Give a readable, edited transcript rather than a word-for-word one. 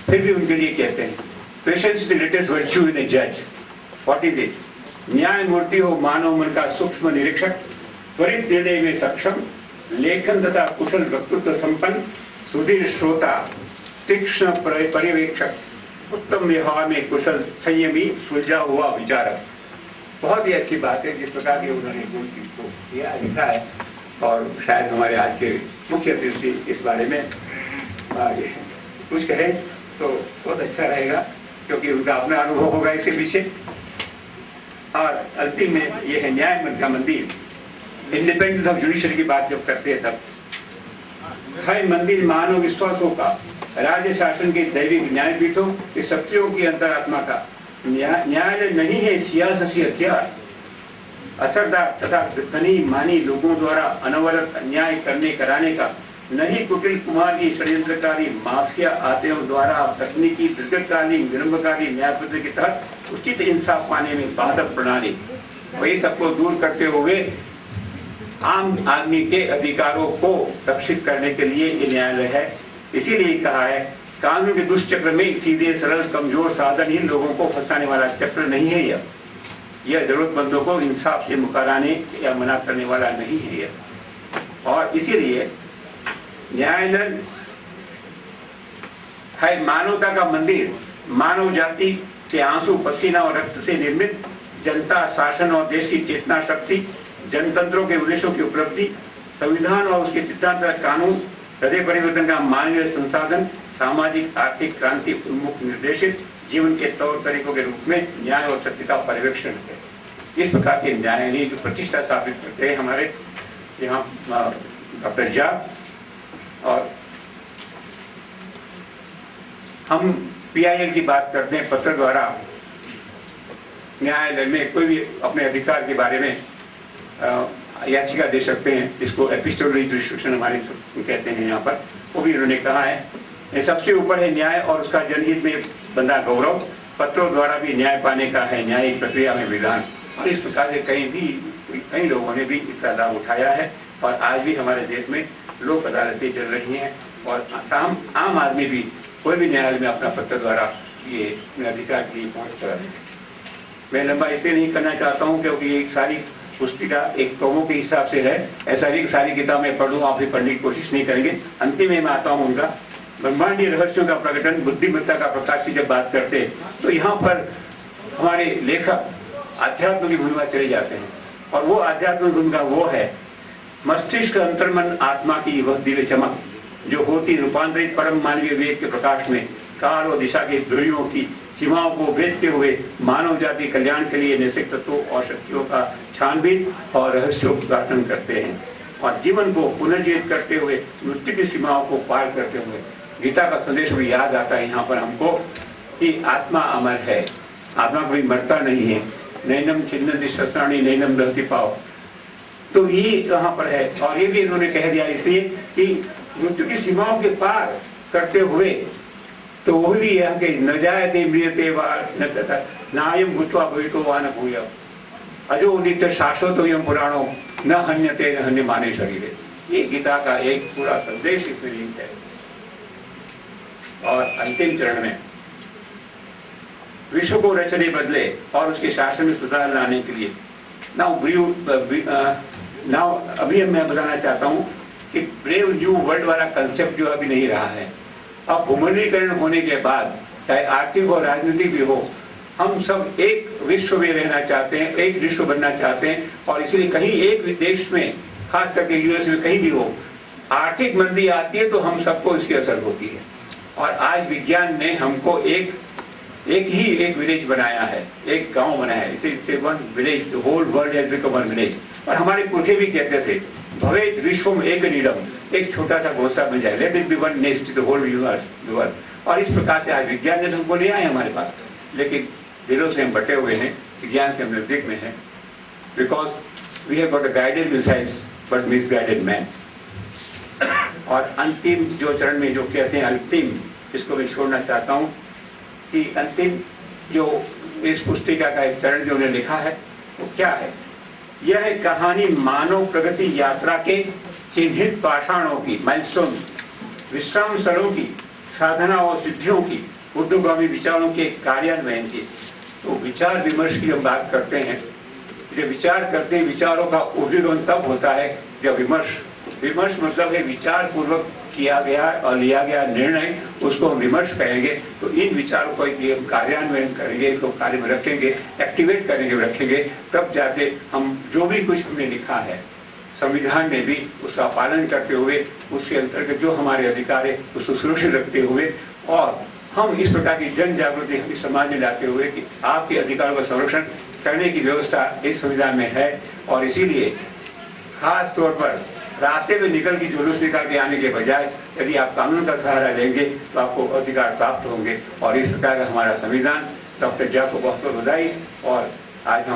फिर भी उनके लिए कहते हैं patience is the greatest virtue in a जज। What is it? न्यायमूर्ति हो मानव मन का सूक्ष्म निरीक्षक, त्वरित निर्णय में सक्षम, लेखन तथा कुशल वक्तृत्व संपन्न, सुधीर श्रोता, तीक्ष्ण पर्यवेक्षक, उत्तम व्यवहार में कुशल, संयमी, सुलझा हुआ विचारक। बहुत ही अच्छी बात है जिस प्रकार की उन्होंने गुण को लिखा है, और शायद हमारे आज के मुख्य अतिथि इस बारे में कुछ कहे तो बहुत अच्छा रहेगा, क्योंकि उनका अपना अनुभव होगा इसके पीछे। और अंतिम में यह है न्याय का मंदिर। इंडिपेंडेंस ऑफ जुडिशरी की बात जब करते हैं तब हर मंदिर मानव विश्वासों का, राज्य शासन के दैविक न्यायपीठों की शक्तियों की अंतरात्मा का न्यायालय नहीं है सियासी हथियार। असरदार तथा धनी मानी लोगों द्वारा अनवरत अन्याय करने कराने का, नहीं कुटिल कुमार की षड्यंत्रकारी माफिया आतेओं द्वारा तकनीकी दीर्घकालीन विलंबकारी न्यायपत्र के तहत उचित इंसाफ पाने में बाधक प्रणाली, वही सबको दूर करते हुए आम आदमी के अधिकारों को रक्षित करने के लिए ये न्यायालय है। इसीलिए कहा है कानून के दुष्चक्र में सीधे सरल कमजोर साधन ही लोगों को फंसाने वाला चक्र नहीं है। यह जरूरतमंदों को इंसाफ से मुकराने या मना करने वाला नहीं है यह। और इसीलिए न्यायालय है मानवता का मंदिर, मानव जाति के आंसू पसीना और रक्त से निर्मित, जनता शासन और देश की चेतना शक्ति, जनतंत्रों के उद्देश्यों की उपलब्धि, संविधान और उसके सिद्धांत कानून, हृदय परिवर्तन का मानवीय संसाधन, सामाजिक आर्थिक क्रांति उन्मुख निर्देशित जीवन के तौर तरीकों के रूप में न्याय और सत्य का पर्यवेक्षण है। इस प्रकार के न्यायालय जो प्रतिष्ठा स्थापित करते हैं हमारे यहाँ डॉक्टर झा, और हम PIL की बात करते हैं पत्र द्वारा न्यायालय में कोई भी अपने अधिकार के बारे में याचिका दे सकते हैं। इसको एपिस्टोलरी जुरिस्डिक्शन हमारे कहते हैं यहाँ पर। वो भी उन्होंने कहा है सबसे ऊपर है न्याय और उसका जनहित में बंधा गौरव, पत्रों द्वारा भी न्याय पाने का है न्यायिक प्रक्रिया में विधान। और इस प्रकार से कई लोगों ने भी इसका लाभ उठाया है, और आज भी हमारे देश में लोक अदालतें चल रही हैं, और आम आदमी भी कोई भी न्यायालय में अपना पत्र द्वारा ये अधिकार की पहुंच करा रहे हैं। मैं लंबा इसलिए नहीं करना चाहता हूँ क्योंकि ये सारी पुस्तिका एक टोमों के हिसाब से है, ऐसा नहीं सारी किताबें पढ़ लूँ, आप भी पढ़ने की कोशिश नहीं करेंगे। अंतिम में मैं आता हूँ उनका ब्रह्मांडीय रहस्यों का प्रकटन, बुद्धिमत्ता का प्रकाश की जब बात करते हैं तो यहाँ पर हमारे लेखक अध्यात्म की भूमिका चले जाते हैं, और वो आध्यात्मिक भूमिका वो है मस्तिष्क अंतर्मन आत्मा की वह दिव्य चमक जो होती रूपांतरित परम मानवीय वेद के प्रकाश में काल और दिशा के ध्रुवियों की सीमाओं को भेदते हुए मानव जाति कल्याण के लिए नैतिक तत्वों और शक्तियों का छानबीन और रहस्योद्घाटन करते हैं, और जीवन को पुनर्जीवित करते हुए मृत्यु की सीमाओं को पार करते हुए गीता का संदेश भी याद आता है यहाँ पर हमको कि आत्मा अमर है, आत्मा कोई मरता नहीं है। नैनम छिन्नति शस्त्राणि नैनम दहति पाव, तो ये यहाँ पर है। और ये भी इन्होंने कह दिया इसलिए कि मृत्यु की सीमाओं के पार करते हुए तो वो भी यहाँ के न जायते मृत्यते नायम भूत्वा भवितो वा न भूय अजो नित्य शाश्वत पुराणों न हन्यते न हन्य माने शरीर। ये गीता का एक पूरा संदेश इसमें लिंक है। और अंतिम चरण में विश्व को रचने बदले और उसके शासन में सुधार लाने के लिए नाउ अभी मैं बताना चाहता हूँ कि ब्रेव न्यू वर्ल्ड वाला कंसेप्ट जो अभी नहीं रहा है। अब उन्मुखीकरण होने के बाद चाहे आर्थिक और राजनीतिक भी हो, हम सब एक विश्व में रहना चाहते हैं, एक विश्व बनना चाहते हैं, और इसलिए कहीं एक देश में खास करके यूएस में कहीं भी हो आर्थिक मंदी आती है तो हम सबको इसकी असर होती है। और आज विज्ञान ने हमको एक विलेज बनाया है, एक गांव बनाया है, इसे one village, the whole world has become one village. और हमारे पुरखे भी कहते थे भवेत विश्वम एक नीडम, एक छोटा सा घोंसला बन जाए, let it be one nest the whole universe. और इस प्रकार से आज विज्ञान ने हमको ले आए हमारे पास, लेकिन दिलों से हम बटे हुए हैं, विज्ञान के हम नजदीक में है, because we have got a guided missiles but misguided man. और अंतिम जो चरण में जो कहते हैं अंतिम, इसको मैं छोड़ना चाहता हूँ कि अंतिम जो इस पुस्तिका का एक चरण जो उन्हें लिखा है वो क्या है। यह है कहानी मानव प्रगति यात्रा के चिन्हित पाषाणों की, माइलस्टोन, विश्राम स्थलों की, साधना और सिद्धियों की, ऊर्ध्वगामी विचारों के कार्यान्वयन की। तो विचार विमर्श की हम बात करते हैं, जब विचार करते हैं विचारों का ऊर्ध्वगमन तब होता है जब विमर्श मतलब है विचार पूर्वक किया गया और लिया गया निर्णय, उसको हम विमर्श कहेंगे। तो इन विचारों को हम कार्यान्वयन करेंगे, इसको कार्य में रखेंगे, एक्टिवेट करेंगे, रखेंगे, तब जाके हम जो भी कुछ हमने लिखा है संविधान में भी उसका पालन करते हुए, उसके अंतर्गत जो हमारे अधिकार है उसको सुरक्षित रखते हुए, और हम इस प्रकार की जन जागृति इस समाज में लाते हुए कि आपके अधिकारों का संरक्षण करने की व्यवस्था इस संविधान में है। और इसीलिए खास तौर पर रास्ते में निकल के जुलूस निकाल के आने के बजाय यदि आप कानून का सहारा लेंगे तो आपको अधिकार प्राप्त होंगे। और इस प्रकार का हमारा संविधान। डॉक्टर जय को बहुत बहुत बधाई। और आज